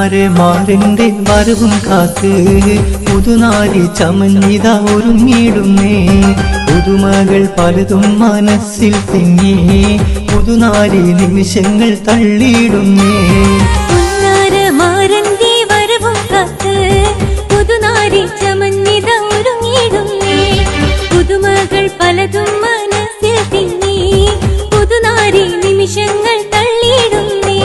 മാരന്റെ വരവും കാത്ത് പുതുനാരി ചമഞ്ഞിത ഒരുങ്ങിടുന്നേ പുതുമകൾ പലതും മനസ്സിൽ തിങ്ങി പുതുനാരി നിമിഷങ്ങൾ തള്ളിയിടുന്നേ മാരന്റെ വരവും കാത്ത് പുതുനാരി ചമഞ്ഞിത ഒരുങ്ങിടുന്നേ പുതുമകൾ പലതും മനസ്സിൽ തിങ്ങി പുതുനാരി നിമിഷങ്ങൾ തള്ളിയിടുന്നേ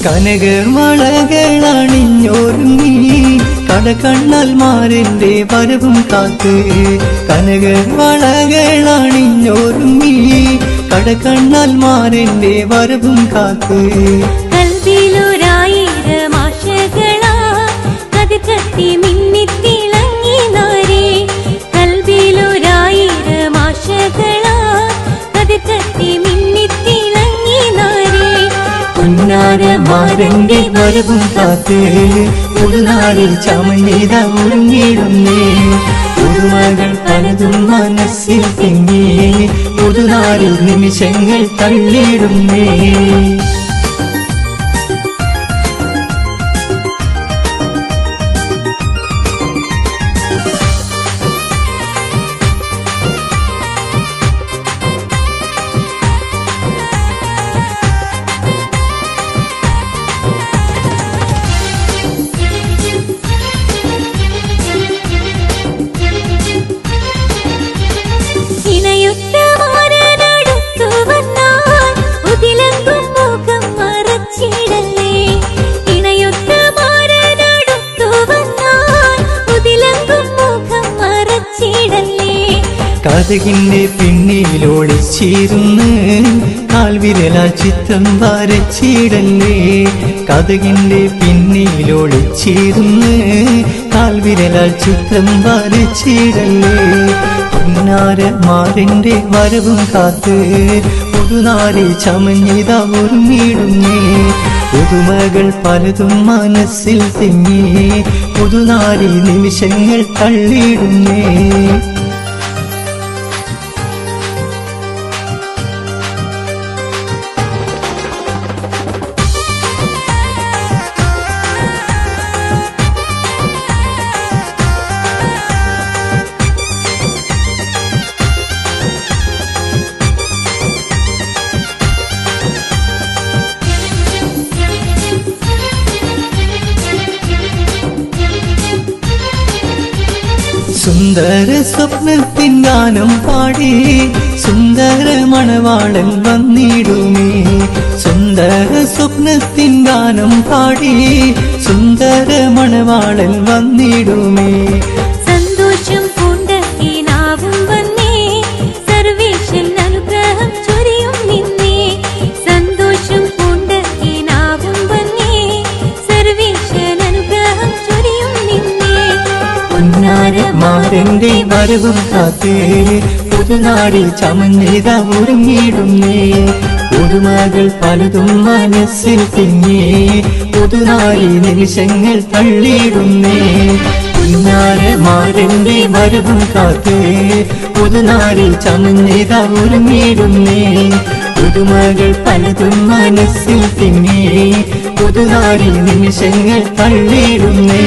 കനകവളകളണിഞ്ഞൊരുങ്ങി കടകണ്ണാൽ മാരന്റെ വരവും കാത്ത് കനകവളകളണിഞ്ഞൊരുങ്ങി കടകണ്ണാൽ മാരന്റെ വരവും കാത്ത് കൽവിലൊരായിരം ആശകളാ കതിർക്കത്തി മിന്നിത്തിളങ്ങി നാരേ കൽവിലൊരായിരം ആശകളാ കതിർക്കത്തി മിന്നിത്തിളങ്ങി നാരേ മാരന്റെ വരവും കാത്ത് പുതുനാരിൽ ചമഞ്ഞിത ഒരുങ്ങിടുന്നേ പുതുമകൾ പലതും മനസ്സിൽ തിങ്ങി പുതുനാരിൽ നിമിഷങ്ങൾ തള്ളിയിടുന്നേ കഥകിന്റെ പിന്നിലൊളിച്ചിരുന്ന് കാൽവിരലാൽ ചിത്രം വരച്ചിടല്ലേ കഥകിന്റെ പിന്നിലൊളിച്ചിരുന്ന് കാൽവിരലാൽ ചിത്രം വരച്ചിടല്ലേ മാരന്റെ വരവും കാത്ത് പുതുനാരി ചമഞ്ഞിത ഒരുങ്ങിടുന്നേ പുതുമകൾ പലതും മനസ്സിൽ തിങ്ങി പുതുനാരി നിമിഷങ്ങൾ തള്ളിയിടുന്നേ സുന്ദര സ്വപ്നത്തിൻ ഗാനം പാടി സുന്ദര മണവാളൻ വന്നിടുമേ സുന്ദര സ്വപ്നത്തിൻ ഗാനം പാടി സുന്ദര മണവാളൻ വന്നിടുമേ സന്തോഷം പൂണ്ട ഈ നാവും വന്നേ സർവേശൻ അനുഗ്രഹം ചൊരിയും നിന്നേ സന്തോഷം പൂണ്ട ഈ നാവും വന്നേ സർവേശൻ അനുഗ്രഹം ചൊരിയും നിന്നേ മാരന്റെ വരവും കാത്ത് പുതുനാരി ചമഞ്ഞിത ഒരുങ്ങിടുന്നേ പുതുമകൾ പലതും മനസ്സിൽ തിങ്ങി പുതുനാരി നിമിഷങ്ങൾ തള്ളിയിടുന്നേ മാരന്റെ വരവും കാത്ത് പുതുനാരി ചമഞ്ഞിത ഒരുങ്ങിടുന്നേ പുതുമകൾ പലതും മനസ്സിൽ തിങ്ങി പുതുനാരി നിമിഷങ്ങൾ തള്ളിയിടുന്നേ